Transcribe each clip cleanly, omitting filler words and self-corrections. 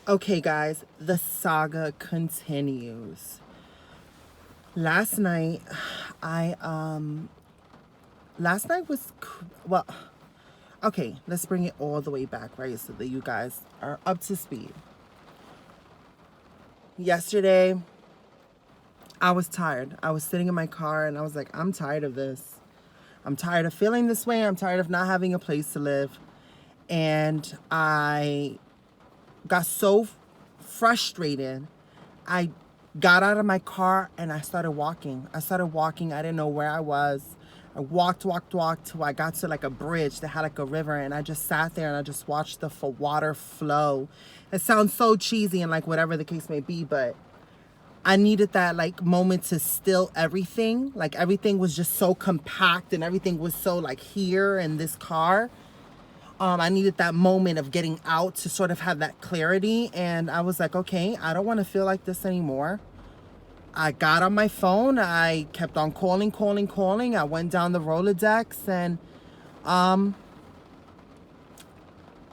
Okay, guys, the saga continues. Last night, I last night was well. Okay, let's bring it all the way back, right, so that you guys are up to speed. Yesterday, I was tired. I was sitting in my car and I was like, I'm tired of this. I'm tired of feeling this way. I'm tired of not having a place to live. And I got so frustrated. I got out of my car and I started walking. I didn't know where I was. I walked till I got to like a bridge that had like a river, and I just sat there and I just watched the water flow. It sounds so cheesy and like whatever the case may be, but I needed that like moment to still everything. Like everything was just so compact and everything was so like here in this car. I needed that moment of getting out to sort of have that clarity. And I was like, okay, I don't want to feel like this anymore. I got on my phone. I kept on calling. I went down the Rolodex and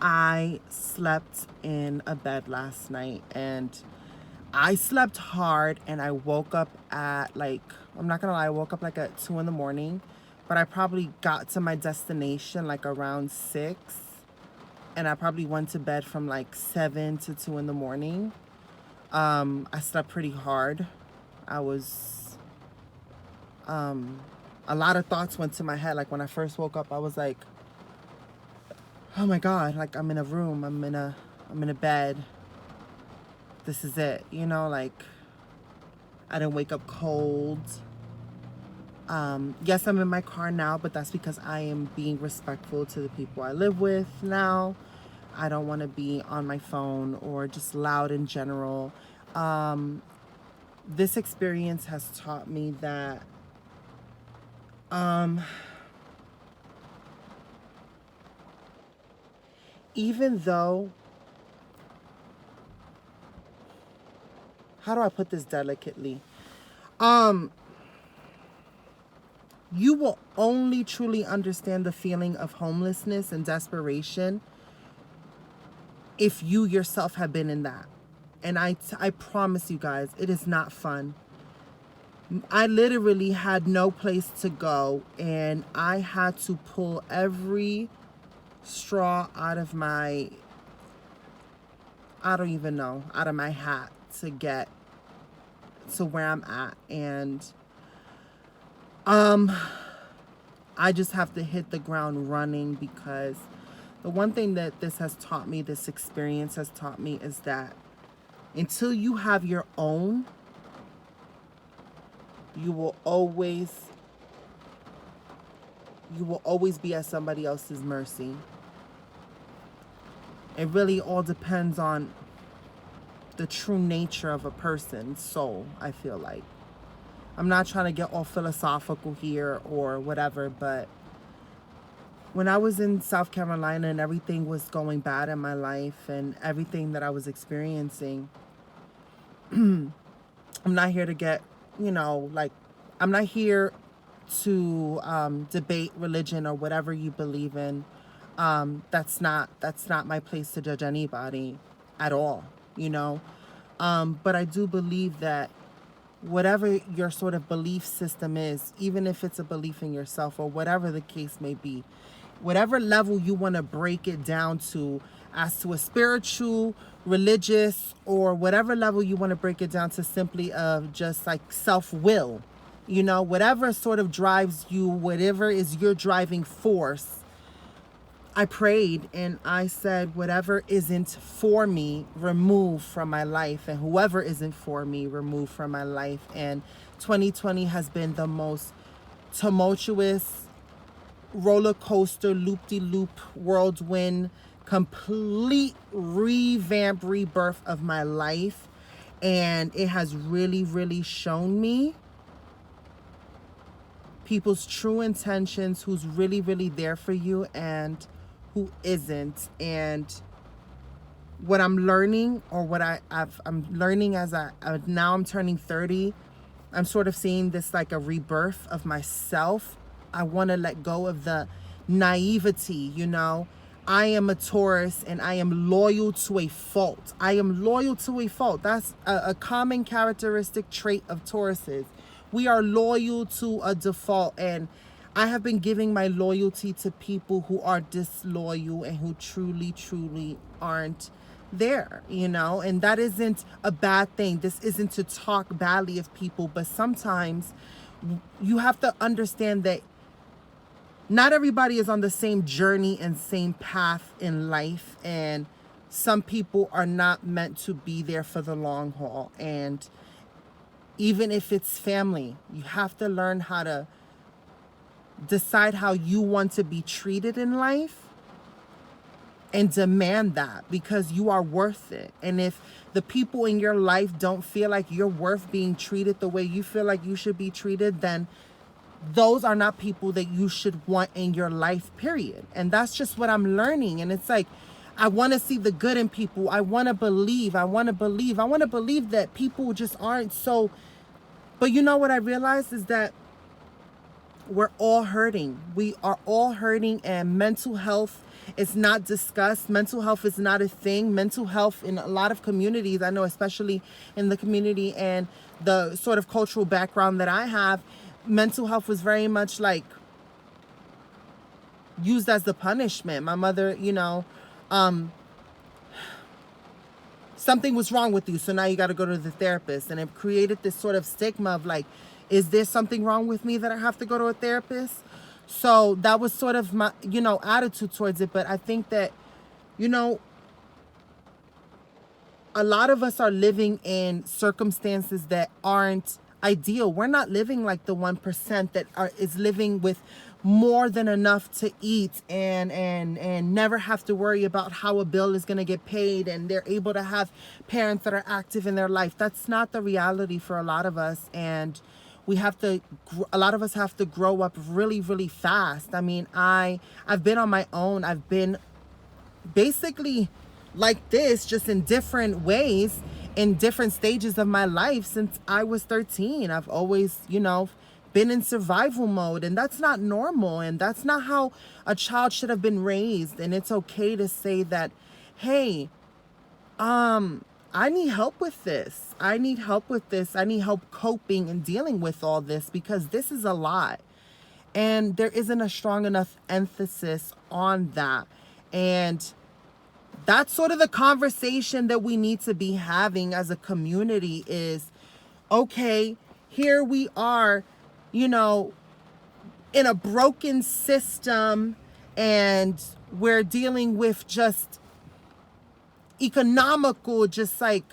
I slept in a bed last night. And I slept hard and I woke up at like, I'm not gonna lie, I woke up like at 2 in the morning, but I probably got to my destination like around 6, and I probably went to bed from like 7 to 2 in the morning. I slept pretty hard. I was, a lot of thoughts went to my head. Like when I first woke up, I was like, oh my God, like I'm in a room, I'm in a bed. This is it, like I didn't wake up cold. Yes, I'm in my car now, but that's because I am being respectful to the people I live with now. I don't want to be on my phone or just loud in general. This experience has taught me that even though, how do I put this delicately? You will only truly understand the feeling of homelessness and desperation if you yourself have been in that. And I promise you guys, it is not fun. I literally had no place to go, and I had to pull every straw out of my, I don't even know, out of my hat to get to where I'm at. And I just have to hit the ground running, because the one thing that this experience has taught me, is that until you have your own, you will always be at somebody else's mercy. It really all depends on the true nature of a person's soul, I feel like. I'm not trying to get all philosophical here or whatever, but when I was in South Carolina and everything was going bad in my life and everything that I was experiencing, I'm not here to get, like, I'm not here to debate religion or whatever you believe in. That's not my place to judge anybody at all, But I do believe that whatever your sort of belief system is, even if it's a belief in yourself or whatever the case may be, whatever level you want to break it down to, as to a spiritual, religious, or whatever level you want to break it down to, simply of just like self-will, whatever sort of drives you, whatever is your driving force. I prayed and I said, whatever isn't for me, remove from my life, and whoever isn't for me, remove from my life. And 2020 has been the most tumultuous roller coaster, loop-de-loop, whirlwind, complete revamp, rebirth of my life. And it has really, really shown me people's true intentions, who's really, really there for you and who isn't. And what I'm learning, or what I'm learning as now I'm turning 30, I'm sort of seeing this like a rebirth of myself. I want to let go of the naivety, I am a Taurus and I am loyal to a fault. I am loyal to a fault. That's a common characteristic trait of Tauruses. We are loyal to a default. And I have been giving my loyalty to people who are disloyal and who truly, truly aren't there, you know? And that isn't a bad thing. This isn't to talk badly of people, but sometimes you have to understand that not everybody is on the same journey and same path in life, and some people are not meant to be there for the long haul. And even if it's family, you have to learn how to decide how you want to be treated in life and demand that, because you are worth it. And if the people in your life don't feel like you're worth being treated the way you feel like you should be treated, then those are not people that you should want in your life, period. And that's just what I'm learning. And it's like, I want to see the good in people. I want to believe that people just aren't so. But you know what I realized is that we're all hurting. We are all hurting, and mental health is not discussed. Mental health is not a thing. Mental health in a lot of communities, I know, especially in the community and the sort of cultural background that I have, mental health was very much like used as the punishment. My mother, you know, something was wrong with you, so now you got to go to the therapist. And it created this sort of stigma of like, is there something wrong with me that I have to go to a therapist? So that was sort of my, you know, attitude towards it. But I think that, you know, a lot of us are living in circumstances that aren't ideal. We're not living like the 1% that is living with more than enough to eat and never have to worry about how a bill is going to get paid, and they're able to have parents that are active in their life. That's not the reality for a lot of us, and a lot of us have to grow up really, really fast. I mean, I've been on my own. I've been basically like this, just in different ways, in different stages of my life since I was 13. I've always, you know, been in survival mode, and that's not normal, and that's not how a child should have been raised. And it's okay to say that, hey, I need help with this. I need help with this. I need help coping and dealing with all this, because this is a lot. And there isn't a strong enough emphasis on that. And that's sort of the conversation that we need to be having as a community is, okay, here we are, you know, in a broken system, and we're dealing with just economical, just like,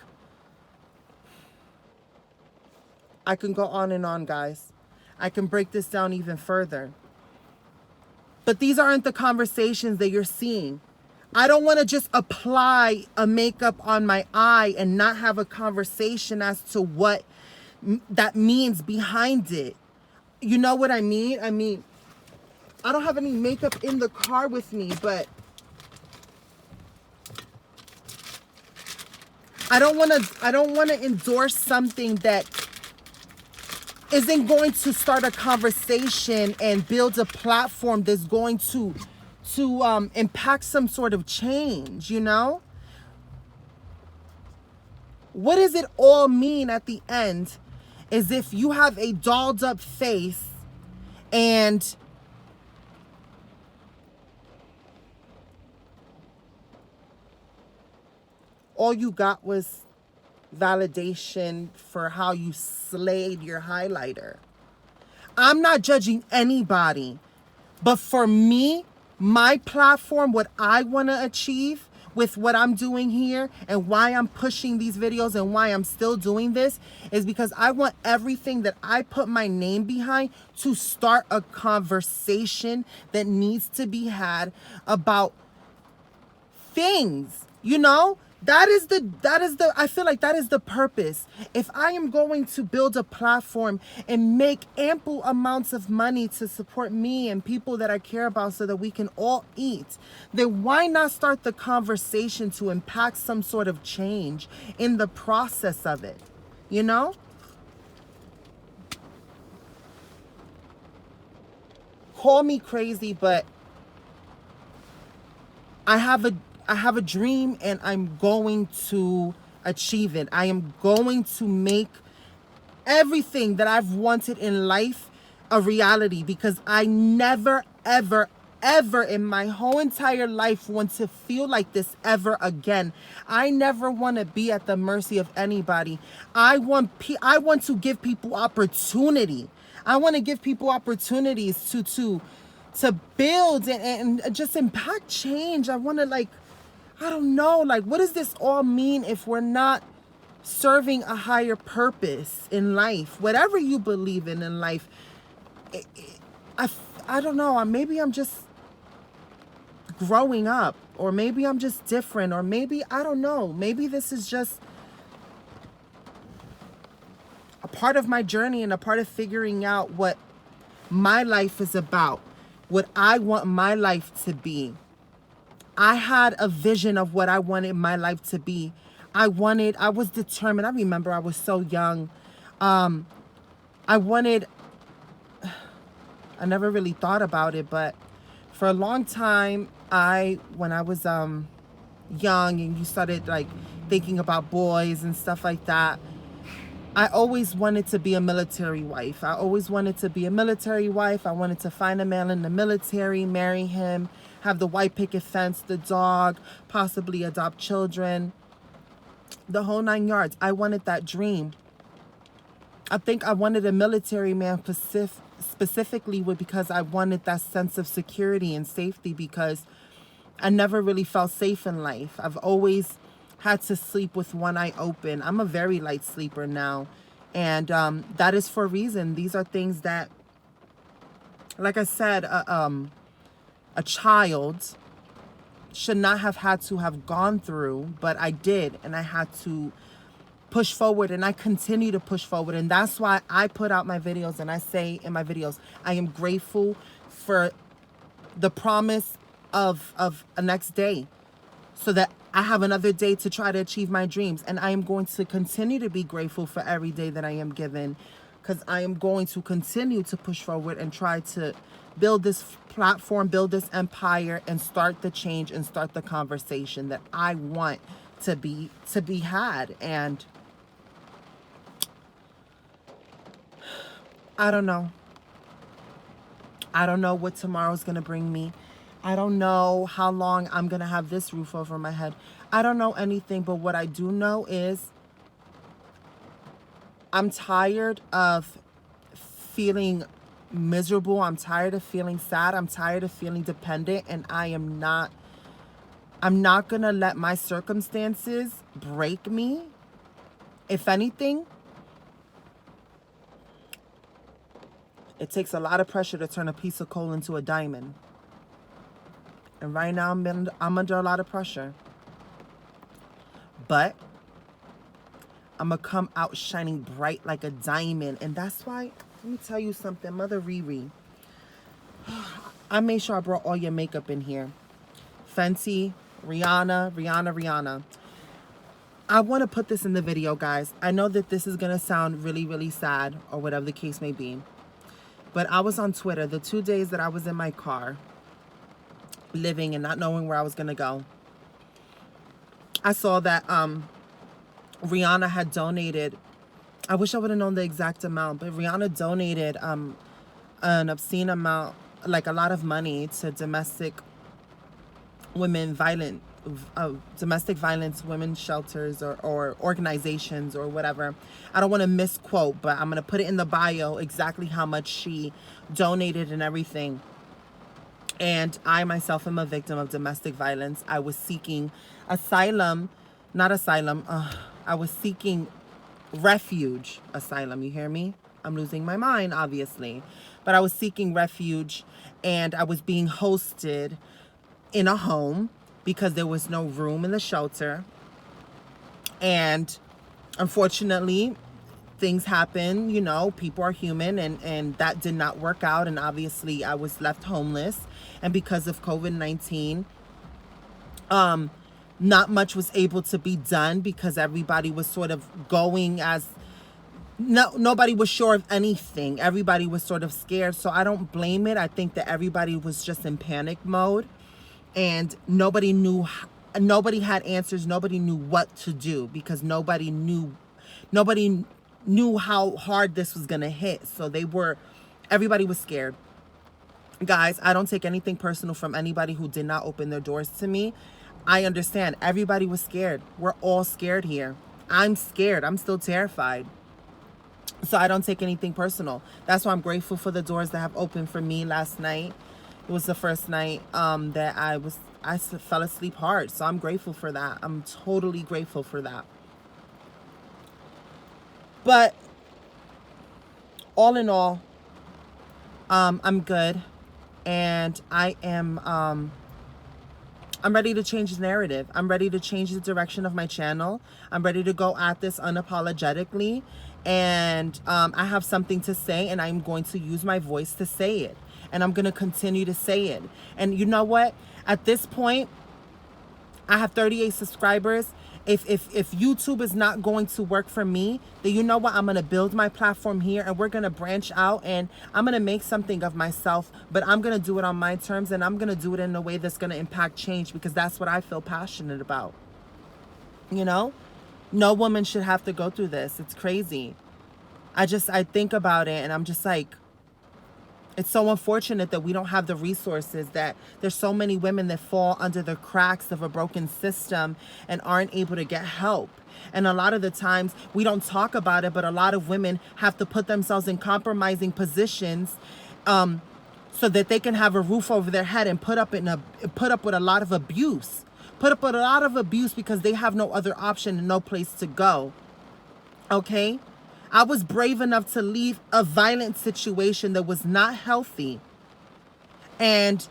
I can go on and on, guys. I can break this down even further. But these aren't the conversations that you're seeing. I don't want to just apply a makeup on my eye and not have a conversation as to what that means behind it. You know what I mean? I mean, I don't have any makeup in the car with me, but I don't want to endorse something that isn't going to start a conversation and build a platform that's going to impact some sort of change, you know? What does it all mean at the end is if you have a dolled up face and all you got was validation for how you slayed your highlighter. I'm not judging anybody, but for me, my platform, what I want to achieve with what I'm doing here and why I'm pushing these videos and why I'm still doing this is because I want everything that I put my name behind to start a conversation that needs to be had about things, you know? That is the I feel like that is the purpose. If I am going to build a platform and make ample amounts of money to support me and people that I care about so that we can all eat, then why not start the conversation to impact some sort of change in the process of it, you know? Call me crazy, but I have a dream, and I'm going to achieve it. I am going to make everything that I've wanted in life a reality, because I never, ever, ever in my whole entire life want to feel like this ever again. I never want to be at the mercy of anybody. I want to give people opportunity. I want to give people opportunities to build and just impact change. I want to, like, I don't know, like, what does this all mean if we're not serving a higher purpose in life? Whatever you believe in life, I, I don't know. Maybe I'm just growing up, or maybe I'm just different, or maybe, I don't know. Maybe this is just a part of my journey and a part of figuring out what my life is about, what I want my life to be. I had a vision of what I wanted my life to be. I was determined. I remember I was so young. I never really thought about it, but for a long time, when I was young, and you started like thinking about boys and stuff like that, I always wanted to be a military wife. I wanted to find a man in the military, marry him, have the white picket fence, the dog, possibly adopt children, the whole 9 yards. I wanted that dream. I think I wanted a military man specifically because I wanted that sense of security and safety, because I never really felt safe in life. I've always had to sleep with one eye open. I'm a very light sleeper now. And that is for a reason. These are things that, like I said, a child should not have had to have gone through, but I did, and I had to push forward, and I continue to push forward. And that's why I put out my videos, and I say in my videos, I am grateful for the promise of a next day, so that I have another day to try to achieve my dreams. And I am going to continue to be grateful for every day that I am given, because I am going to continue to push forward and try to build this platform, build this empire, and start the change and start the conversation that I want to be had. And I don't know. I don't know what tomorrow's going to bring me. I don't know how long I'm going to have this roof over my head. I don't know anything, but what I do know is I'm tired of feeling miserable. I'm tired of feeling sad. I'm tired of feeling dependent, and I'm not going to let my circumstances break me. If anything, it takes a lot of pressure to turn a piece of coal into a diamond. And right now I'm under a lot of pressure. But I'm going to come out shining bright like a diamond. And that's why, let me tell you something, Mother Riri. I made sure I brought all your makeup in here. Fenty, Rihanna. I want to put this in the video, guys. I know that this is going to sound really, really sad, or whatever the case may be. But I was on Twitter the 2 days that I was in my car, living and not knowing where I was going to go. I saw that Rihanna had donated, I wish I would have known the exact amount, but Rihanna donated an obscene amount, like a lot of money, to domestic violence women shelters or organizations or whatever. I don't want to misquote, but I'm going to put it in the bio exactly how much she donated and everything. And I myself am a victim of domestic violence. I was seeking asylum, I was seeking refuge. Asylum, you hear me? I'm losing my mind, obviously. But I was seeking refuge, and I was being hosted in a home because there was no room in the shelter. And unfortunately, things happen, you know, people are human, and that did not work out. And obviously I was left homeless. And because of COVID-19, not much was able to be done, because everybody was sort of going as, nobody was sure of anything. Everybody was sort of scared. So I don't blame it. I think that everybody was just in panic mode. and nobody had answers. Nobody knew what to do because nobody knew how hard this was going to hit. So everybody was scared. Guys, I don't take anything personal from anybody who did not open their doors to me. I understand. Everybody was scared. We're all scared here. I'm scared. I'm still terrified. So I don't take anything personal. That's why I'm grateful for the doors that have opened for me last night. It was the first night that I fell asleep hard. So I'm grateful for that. I'm totally grateful for that. But all in all, I'm good. And I'm ready to change the narrative. I'm ready to change the direction of my channel. I'm ready to go at this unapologetically. And I have something to say, and I'm going to use my voice to say it. And I'm going to continue to say it. And you know what? At this point, I have 38 subscribers. If YouTube is not going to work for me, then you know what? I'm going to build my platform here, and we're going to branch out, and I'm going to make something of myself, but I'm going to do it on my terms, and I'm going to do it in a way that's going to impact change, because that's what I feel passionate about. You know? No woman should have to go through this. It's crazy. I think about it, and I'm just like, it's so unfortunate that we don't have the resources, that there's so many women that fall under the cracks of a broken system and aren't able to get help. And a lot of the times we don't talk about it, but a lot of women have to put themselves in compromising positions so that they can have a roof over their head and put up with a lot of abuse. Put up with a lot of abuse because they have no other option and no place to go. Okay? I was brave enough to leave a violent situation that was not healthy. And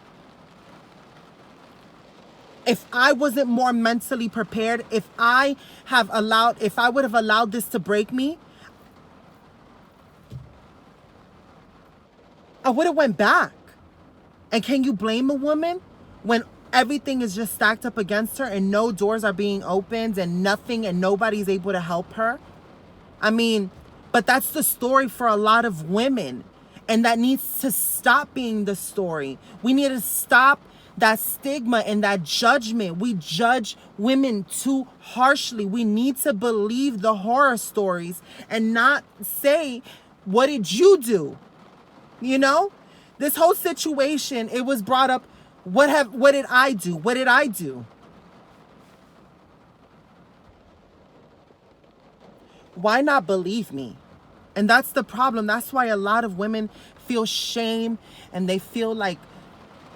if I wasn't more mentally prepared, if I would have allowed this to break me, I would have went back. And can you blame a woman when everything is just stacked up against her and no doors are being opened and nobody's able to help her? I mean, but that's the story for a lot of women. And that needs to stop being the story. We need to stop that stigma and that judgment. We judge women too harshly. We need to believe the horror stories and not say, what did you do? You know? This whole situation, it was brought up, what did I do? What did I do? Why not believe me? And that's the problem. That's why a lot of women feel shame and they feel like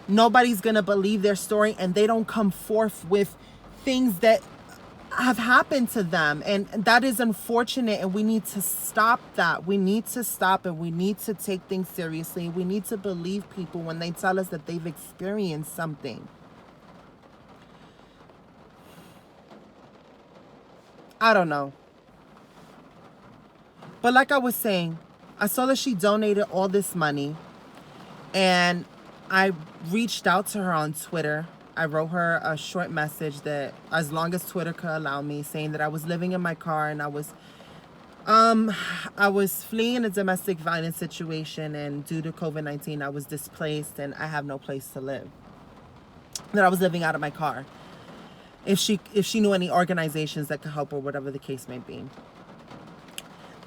nobody's going to believe their story, and they don't come forth with things that have happened to them. And that is unfortunate, and we need to stop that. We need to stop, and we need to take things seriously. We need to believe people when they tell us that they've experienced something. I don't know. But like I was saying, I saw that she donated all this money, and I reached out to her on Twitter. I wrote her a short message that, as long as Twitter could allow me, saying that I was living in my car and I was fleeing a domestic violence situation, and due to COVID-19, I was displaced and I have no place to live. That I was living out of my car. If she knew any organizations that could help, or whatever the case may be.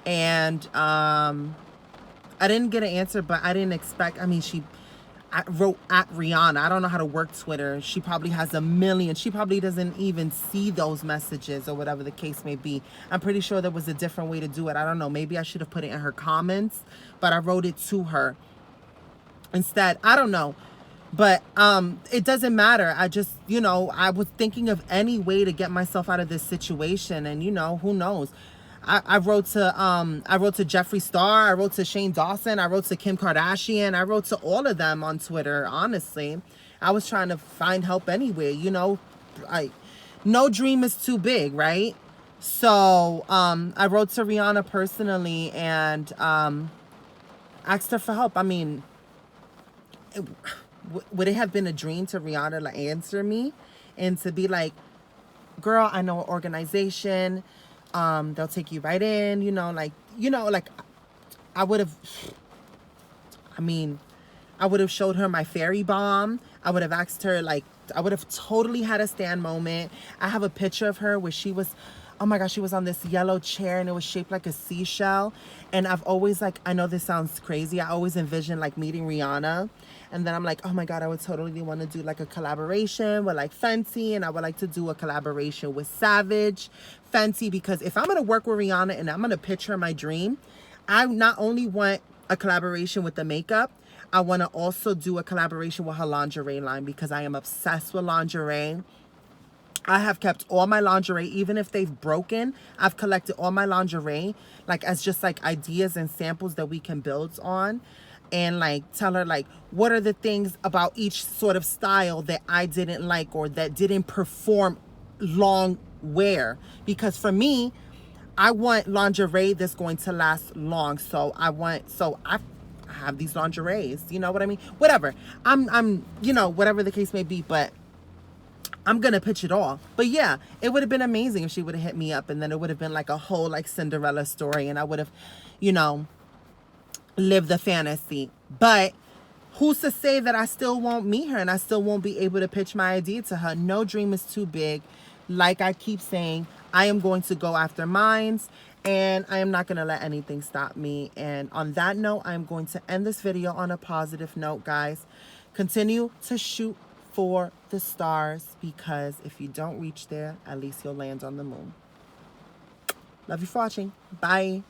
And I didn't get an answer, but I didn't expect. I wrote at Rihanna. I don't know how to work Twitter. She probably has a million. She probably doesn't even see those messages, or whatever the case may be. I'm pretty sure there was a different way to do it. I don't know. Maybe I should have put it in her comments, but I wrote it to her instead. I don't know. But it doesn't matter. I just, I was thinking of any way to get myself out of this situation, and who knows? I wrote to Jeffree Star, I wrote to Shane Dawson, I wrote to Kim Kardashian, I wrote to all of them on Twitter. Honestly, I was trying to find help anywhere. No dream is too big, right? So I wrote to Rihanna personally and asked her for help. I mean, would it have been a dream to Rihanna to answer me and to be like, girl, I know an organization, they'll take you right in, I would have showed her my fairy bomb. I would have asked her, like, I would have totally had a Stan moment. I have a picture of her where she was, oh my gosh, she was on this yellow chair and it was shaped like a seashell. And I've always like, I know this sounds crazy, I always envisioned like meeting Rihanna. And then I'm like, oh my God, I would totally want to do like a collaboration with like Fenty, and I would like to do a collaboration with Savage Fenty, because if I'm going to work with Rihanna and I'm going to pitch her my dream, I not only want a collaboration with the makeup, I want to also do a collaboration with her lingerie line, because I am obsessed with lingerie. I have kept all my lingerie, even if they've broken. I've collected all my lingerie, like as just like ideas and samples that we can build on, and like tell her like what are the things about each sort of style that I didn't like or that didn't perform long wear. Because for me, I want lingerie that's going to last long. So I have these lingeries, you know what I mean? Whatever. I'm you know, whatever the case may be, but I'm gonna pitch it all. But yeah, it would have been amazing if she would have hit me up, and then it would have been like a whole like Cinderella story, and I would have, you know, lived the fantasy. But who's to say that I still won't meet her and I still won't be able to pitch my idea to her? No dream is too big. Like I keep saying, I am going to go after mines, and I am not going to let anything stop me. And on that note, I'm going to end this video on a positive note, guys. Continue to shoot for the stars, because if you don't reach there, at least you'll land on the moon. Love you for watching. Bye.